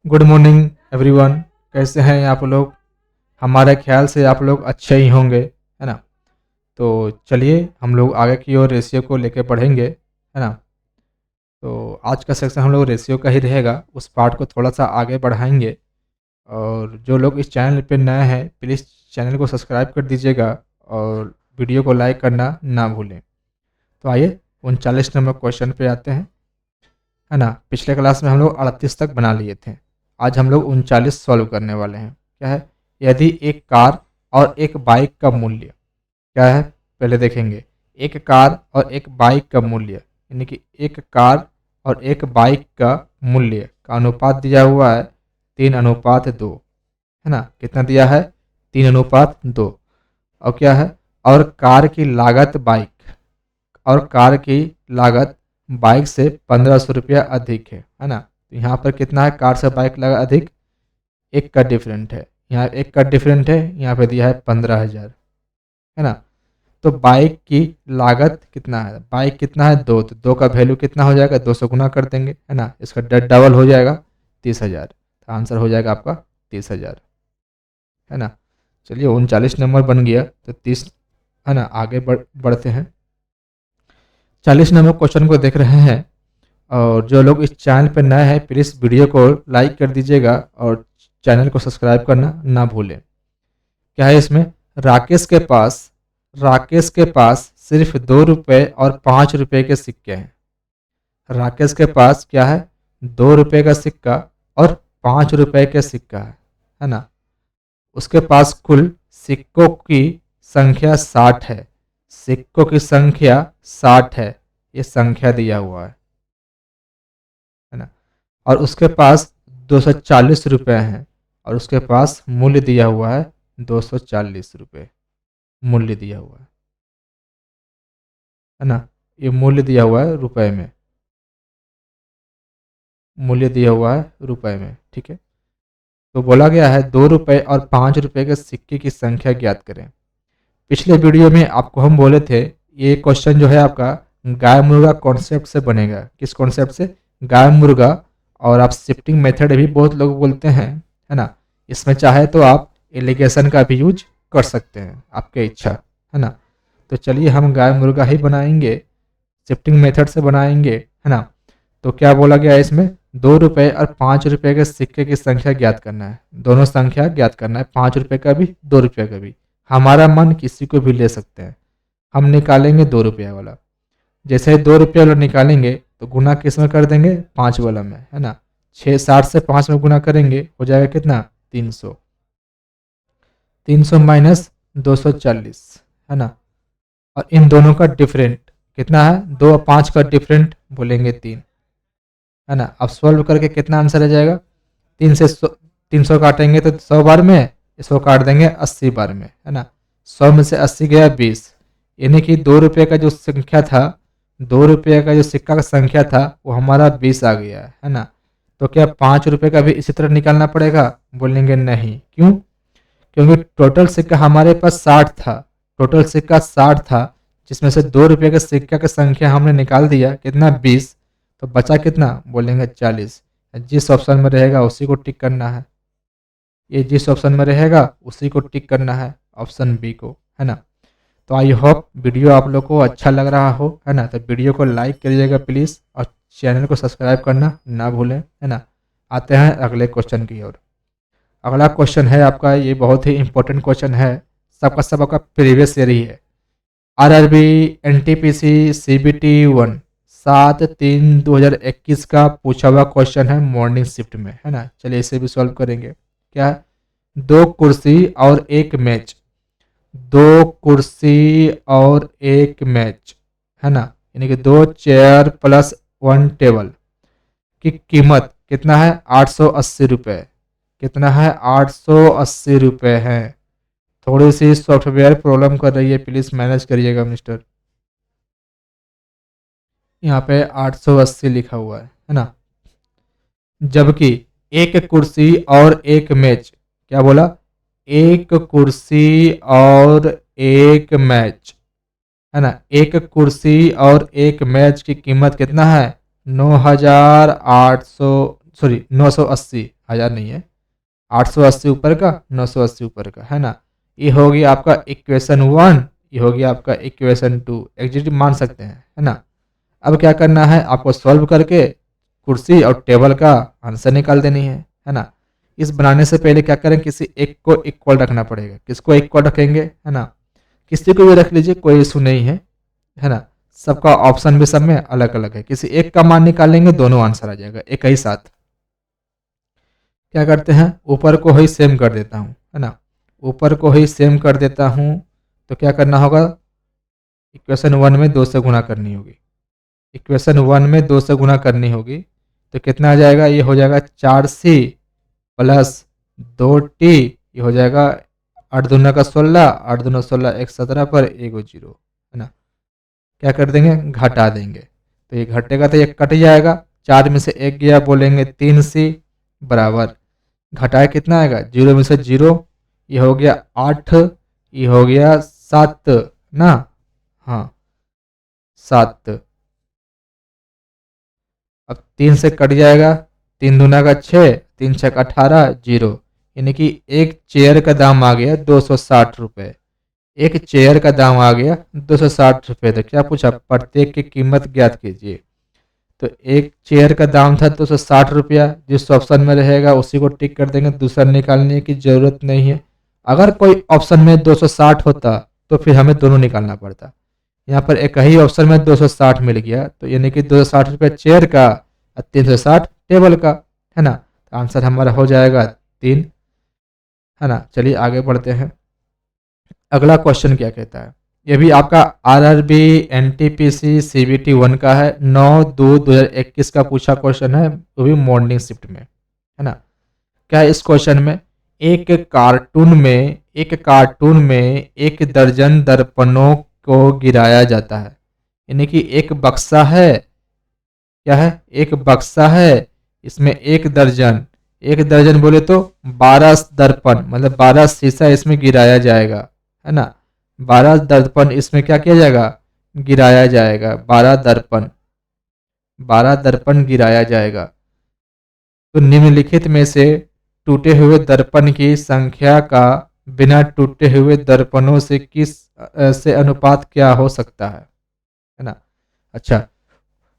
Good morning everyone. कैसे हैं आप लोग? हमारे ख्याल से आप लोग अच्छे ही होंगे, है ना। तो चलिए हम लोग आगे की ओर रेशियो को लेके पढ़ेंगे, है ना। तो आज का सेक्शन हम लोग रेशियो का ही रहेगा, उस पार्ट को थोड़ा सा आगे बढ़ाएंगे। और जो लोग इस चैनल पे नए हैं प्लीज़ चैनल को सब्सक्राइब कर दीजिएगा और वीडियो को लाइक करना ना भूलें। तो आइए 39 नंबर क्वेश्चन पे आते हैं, है ना। पिछले क्लास में हम लोग 38 तक बना लिए थे, आज हम लोग 39 सॉल्व करने वाले हैं। क्या है? यदि एक कार और एक बाइक का मूल्य क्या है पहले देखेंगे। एक कार और एक बाइक का मूल्य, यानी कि एक कार और एक बाइक का मूल्य का अनुपात दिया हुआ है 3:2, है ना। कितना दिया है? 3:2। और क्या है? और कार की लागत बाइक से 1500 रुपया अधिक है ना। तो यहाँ पर कितना है? कार से बाइक लगा अधिक, एक का डिफरेंट है, यहाँ एक का डिफरेंट है, यहाँ पे दिया है 15,000, है ना। तो बाइक की लागत कितना है? बाइक कितना है? 2, तो 2 का वैल्यू कितना हो जाएगा? 2 से गुना कर देंगे, है ना। इसका डबल हो जाएगा 30,000, तो आंसर हो जाएगा आपका 30,000, है ना। चलिए 39 नंबर बन गया, तो 30, है ना। आगे बढ़ते हैं। 40 नंबर क्वेश्चन को देख रहे हैं, और जो लोग इस चैनल पर नए हैं प्लीज़ वीडियो को लाइक कर दीजिएगा और चैनल को सब्सक्राइब करना ना भूलें। क्या है इसमें? राकेश के पास सिर्फ 2 रुपये और 5 रुपये के सिक्के हैं। राकेश के पास क्या है? 2 रुपये का सिक्का और 5 रुपये का सिक्का है ना। उसके पास कुल सिक्कों की संख्या 60 है। सिक्कों की संख्या 60 है, ये संख्या दिया हुआ है ना। और उसके पास 240 रुपये हैं, और उसके पास मूल्य दिया हुआ है 240 रुपये, मूल्य दिया हुआ है ना। ये मूल्य दिया हुआ है रुपए में, मूल्य दिया हुआ है रुपए में, ठीक है। तो बोला गया है 2 रुपये और 5 रुपये के सिक्के की संख्या ज्ञात करें। पिछले वीडियो में आपको हम बोले थे ये क्वेश्चन जो है आपका गाय मुर्गा कॉन्सेप्ट से बनेगा। किस कॉन्सेप्ट से? गाय मुर्गा, और आप शिफ्टिंग मेथड भी बहुत लोग बोलते हैं, है ना। इसमें चाहे तो आप एलिगेशन का भी यूज कर सकते हैं, आपके इच्छा, है ना। तो चलिए हम गाय मुर्गा ही बनाएंगे, शिफ्टिंग मेथड से बनाएंगे, है ना। तो क्या बोला गया है इसमें? 2 रुपये और 5 रुपये के सिक्के की संख्या ज्ञात करना है। दोनों संख्या ज्ञात करना है, 5 रुपये का भी 2 रुपये का भी। हमारा मन किसी को भी ले सकते हैं। हम निकालेंगे 2 रुपये वाला। जैसे ही 2 रुपये वाला निकालेंगे तो गुना किस में कर देंगे? 5 वाला में, है ना। 60 से 5 में गुना करेंगे, हो जाएगा कितना? 300। 300 माइनस 240, है ना। और इन दोनों का डिफरेंट कितना है? 2 और 5 का डिफरेंट बोलेंगे 3, है ना। अब सॉल्व करके कितना आंसर आ जाएगा? 300 काटेंगे तो 100 बार में, इसको काट देंगे 80 बार में, है ना। 100 में से 80 गया 20, यानी कि 2 रुपये का जो संख्या था, 2 रुपये का जो सिक्का का संख्या था वो हमारा 20 आ गया, है ना। तो क्या 5 रुपये का भी इसी तरह निकालना पड़ेगा? बोलेंगे नहीं। क्यों? क्योंकि टोटल सिक्का हमारे पास 60 था, टोटल सिक्का 60 था, जिसमें से 2 रुपये के सिक्का की संख्या हमने निकाल दिया, कितना? 20। तो बचा कितना? बोलेंगे 40। जिस ऑप्शन में रहेगा उसी को टिक करना है, ये जिस ऑप्शन में रहेगा उसी को टिक करना है, ऑप्शन बी को, है ना। तो आई होप वीडियो आप लोग को अच्छा लग रहा हो, है ना। तो वीडियो को लाइक करिएगा प्लीज़, और चैनल को सब्सक्राइब करना ना भूलें, है ना। आते हैं अगले क्वेश्चन की ओर। अगला क्वेश्चन है आपका, ये बहुत ही इंपॉर्टेंट क्वेश्चन है, सबका सब आपका प्रीवियस ईयर ही है। आरआरबी एनटीपीसी सीबीटी 1 7/3/2021 का पूछा हुआ क्वेश्चन है मॉर्निंग शिफ्ट में, है ना। चलिए इसे भी सॉल्व करेंगे। क्या है? 2 कुर्सी और 1 मेज, 2 कुर्सी और 1 मेज, है ना, यानी कि 2 चेयर प्लस 1 टेबल की कीमत कितना है? 880 रुपये। कितना है? 880 रुपये है। थोड़ी सी सॉफ्टवेयर प्रॉब्लम कर रही है, प्लीज़ मैनेज करिएगा मिस्टर। यहाँ पे 880 लिखा हुआ है ना। जबकि एक कुर्सी और एक मेज, क्या बोला? एक कुर्सी और एक मेज, है ना। एक कुर्सी और एक मेज की कीमत कितना है? 9,800, सॉरी 980, 1000 नहीं है, 880 ऊपर का, 980 ऊपर का, है ना। ये हो गया आपका इक्वेशन 1, ये हो गया आपका इक्वेशन 2, एग्जिट मान सकते हैं, है ना। अब क्या करना है आपको, सॉल्व करके कुर्सी और टेबल का आंसर निकाल देनी है ना। इस बनाने से पहले क्या करें, किसी एक को इक्वल रखना पड़ेगा। किसको इक्वल रखेंगे, है ना, किसी को भी रख लीजिए, कोई इशू नहीं है ना। सबका ऑप्शन भी सब में अलग अलग है, किसी एक का मान निकालेंगे दोनों आंसर आ जाएगा एक ही साथ। क्या करते हैं, ऊपर को ही सेम कर देता हूँ, है ना, ऊपर को ही सेम कर देता हूँ। तो क्या करना होगा, इक्वेशन 1 में 2 से गुणा करनी होगी, इक्वेशन 1 में 2 से गुणा करनी होगी। तो कितना आ जाएगा, ये हो जाएगा 4c प्लस 2t, ये हो जाएगा 8 दूना का 16, 8 दूना 16, 1 17 पर 1 0, है ना। क्या कर देंगे, घटा देंगे, तो ये घटेगा तो ये कट जाएगा, 4 में से 1 गया, बोलेंगे 3c बराबर, घटाए कितना आएगा, 0 में से 0, ये हो गया 8, ये हो गया 7 ना, हाँ 7। अब 3 से कट जाएगा, 3 दूना का 6, 3 6 18, 0, यानी कि एक चेयर का दाम आ गया 260 रुपये, एक चेयर का दाम आ गया 260 रुपये। तो क्या पूछा, प्रत्येक की कीमत ज्ञात कीजिए। तो एक चेयर का दाम था 260 रुपया, जिस ऑप्शन में रहेगा उसी को टिक कर देंगे, दूसरा निकालने की ज़रूरत नहीं है। अगर कोई ऑप्शन में 260 होता तो फिर हमें दोनों निकालना पड़ता, यहाँ पर एक ही ऑप्शन में 260 मिल गया, तो यानी कि 260 रुपया चेयर का और 360 टेबल का, है ना। तो आंसर हमारा हो जाएगा 3, है ना। चलिए आगे बढ़ते हैं। अगला क्वेश्चन क्या कहता है, ये भी आपका आरआरबी एनटीपीसी सीबीटी 1 का है, 9/2/2021 का पूछा क्वेश्चन है, वो भी मॉर्निंग शिफ्ट में, है ना। क्या है इस क्वेश्चन में, एक कार्टून में 1 दर्जन दर्पणों को गिराया जाता है, यानी कि एक बक्सा है, क्या है, एक बक्सा है, इसमें 1 दर्जन बोले तो 12 दर्पण, मतलब 12 शीशा इसमें गिराया जाएगा, है ना। 12 दर्पण इसमें क्या किया जाएगा, गिराया जाएगा, 12 दर्पण गिराया जाएगा। तो निम्नलिखित में से टूटे हुए दर्पण की संख्या का बिना टूटे हुए दर्पणों से से अनुपात क्या हो सकता है ना। अच्छा,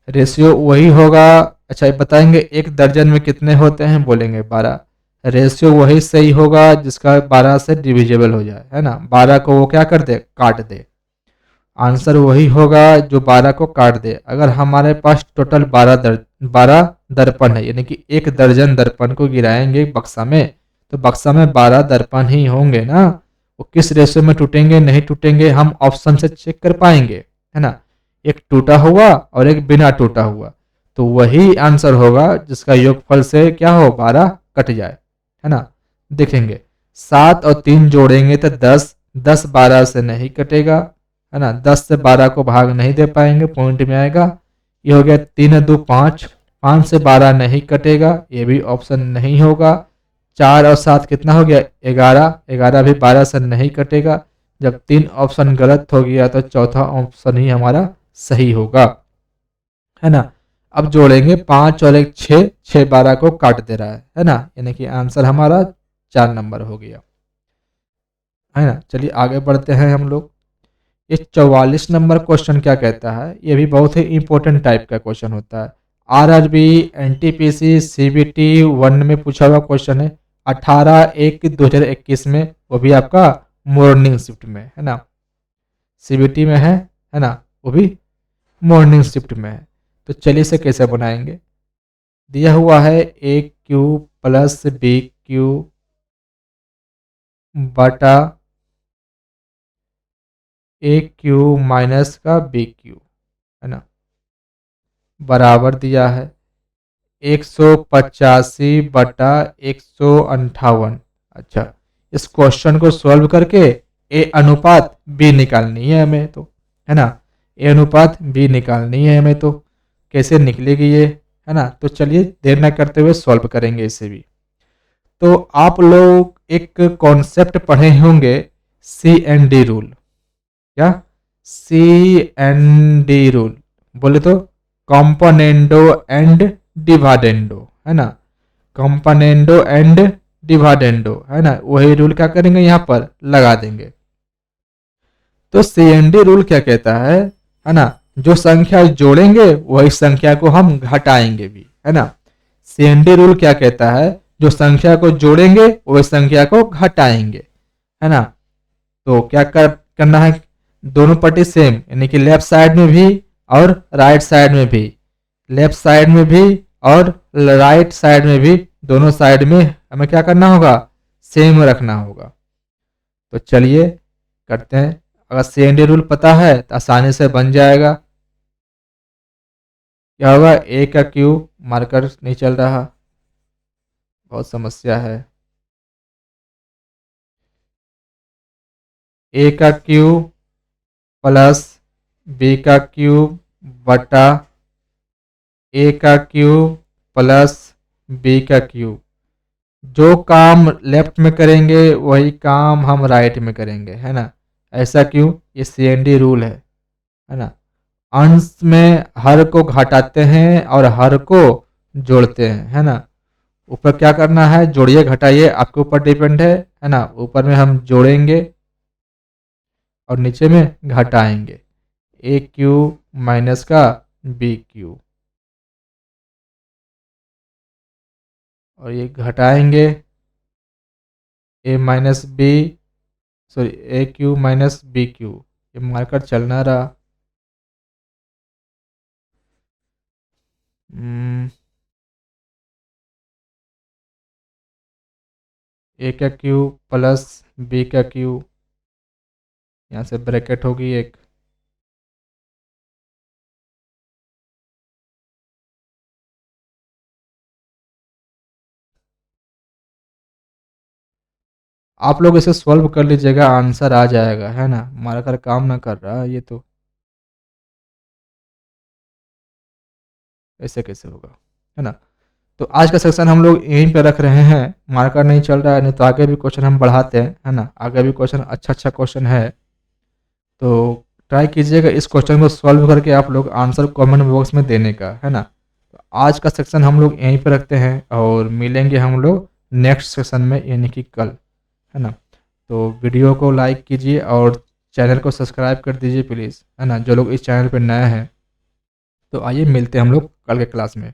रेशियो वही होगा, अच्छा बताएंगे 1 दर्जन में कितने होते हैं, बोलेंगे 12, रेशियो वही सही होगा जिसका 12 से डिविजिबल हो जाए, है ना। 12 को वो क्या कर दे, काट दे, आंसर वही होगा जो 12 को काट दे। अगर हमारे पास टोटल 12 दर्पण है, यानी कि 1 दर्जन दर्पण को गिराएंगे बक्सा में, तो बक्सा में 12 दर्पण ही होंगे ना। वो किस रेशियो में टूटेंगे नहीं टूटेंगे हम ऑप्शन से चेक कर पाएंगे, है ना। एक टूटा हुआ और एक बिना टूटा हुआ, तो वही आंसर होगा जिसका योगफल से क्या हो, 12 कट जाए, है ना। देखेंगे 7 और 3 जोड़ेंगे तो 10, 10 12 से नहीं कटेगा, है ना। 10 से 12 को भाग नहीं दे पाएंगे, पॉइंट में आएगा। ये हो गया 3 2 5, 5 से 12 नहीं कटेगा, ये भी ऑप्शन नहीं होगा। 4 और 7 कितना हो गया, 11, 11 भी 12 से नहीं कटेगा। जब 3 ऑप्शन गलत हो गया तो चौथा ऑप्शन ही हमारा सही होगा, है ना। अब जोड़ेंगे 5 और 1 6, 6 12 को काट दे रहा है ना, यानी कि आंसर हमारा 4 नंबर हो गया, है ना। चलिए आगे बढ़ते हैं हम लोग। ये 44 नंबर क्वेश्चन क्या कहता है, ये भी बहुत ही इंपॉर्टेंट टाइप का क्वेश्चन होता है। आरआरबी एनटीपीसी सीबीटी 1 में पूछा हुआ क्वेश्चन है, 18/1/2021 में, वो भी आपका मॉर्निंग शिफ्ट में, है ना। सीबीटी में है ना, वो भी मॉर्निंग शिफ्ट में है। तो चलिए इसे कैसे बनाएंगे, दिया हुआ है ए क्यू प्लस बी क्यू बटा ए क्यू माइनस का बी क्यू, है ना, बराबर दिया है 185/158। अच्छा, इस क्वेश्चन को सॉल्व करके ए अनुपात बी निकालनी है हमें, तो है ना, ए अनुपात बी निकालनी है हमें। तो कैसे निकलेगी ये, है ना। तो चलिए देर न करते हुए सॉल्व करेंगे इसे भी। तो आप लोग एक कॉन्सेप्ट पढ़े होंगे, CND रूल, क्या, CND रूल बोले तो कॉम्पोनेंडो एंड डिवाडेंडो, है ना। कंपोनेंडो एंड डिवाडेंडो, है ना, वही रूल क्या करेंगे यहाँ पर लगा देंगे। तो सीएनडी रूल क्या कहता है ना, जो संख्या जोड़ेंगे वही संख्या को हम घटाएंगे भी, है ना। सीएनडी रूल क्या कहता है, जो संख्या को जोड़ेंगे वही संख्या को घटाएंगे, है ना। तो क्या करना है, दोनों पट्टी सेम, यानी कि लेफ्ट साइड में भी और राइट साइड में भी, लेफ्ट साइड में भी और राइट साइड में भी, दोनों साइड में हमें क्या करना होगा, सेम रखना होगा। तो चलिए करते हैं। अगर सीएनडी रूल पता है तो आसानी से बन जाएगा। क्या होगा, ए का क्यूब, मार्कर नहीं चल रहा, बहुत समस्या है। ए का क्यूब प्लस बी का क्यूब बटा ए का क्यूब प्लस बी का क्यूब। जो काम लेफ्ट में करेंगे वही काम हम राइट में करेंगे, है ना। ऐसा क्यों, ये सीएनडी रूल है ना। अंश में हर को घटाते हैं और हर को जोड़ते हैं, है ना। ऊपर क्या करना है, जोड़िए घटाइए आपके ऊपर डिपेंड है ना। ऊपर में हम जोड़ेंगे और नीचे में घटाएंगे, ए क्यूब माइनस का बी क्यूब, और ये घटाएंगे ए माइनस बी, सॉरी ए क्यूब माइनस बी क्यूब। ये मार्कर चलना रहा। ए का क्यूब प्लस बी का क्यूब, यहाँ से ब्रैकेट होगी एक, आप लोग इसे सॉल्व कर लीजिएगा, आंसर आ जाएगा, है ना। मार्कर काम ना कर रहा ये तो, ऐसे कैसे होगा, है ना। तो आज का सेक्शन हम लोग यहीं पे रख रहे हैं, मार्कर नहीं चल रहा है, नहीं तो आगे भी क्वेश्चन हम बढ़ाते हैं, है ना। आगे भी क्वेश्चन अच्छा क्वेश्चन है, तो ट्राई कीजिएगा इस क्वेश्चन को सॉल्व करके आप लोग आंसर कमेंट बॉक्स में देने का, है ना। तो आज का सेक्शन हम लोग यहीं पे रखते हैं और मिलेंगे हम लोग नेक्स्ट सेक्शन में, यानी कि कल, है ना। तो वीडियो को लाइक कीजिए और चैनल को सब्सक्राइब कर दीजिए प्लीज़, है ना, जो लोग इस चैनल पर नए हैं। तो आइए मिलते हैं हम लोग कल के क्लास में।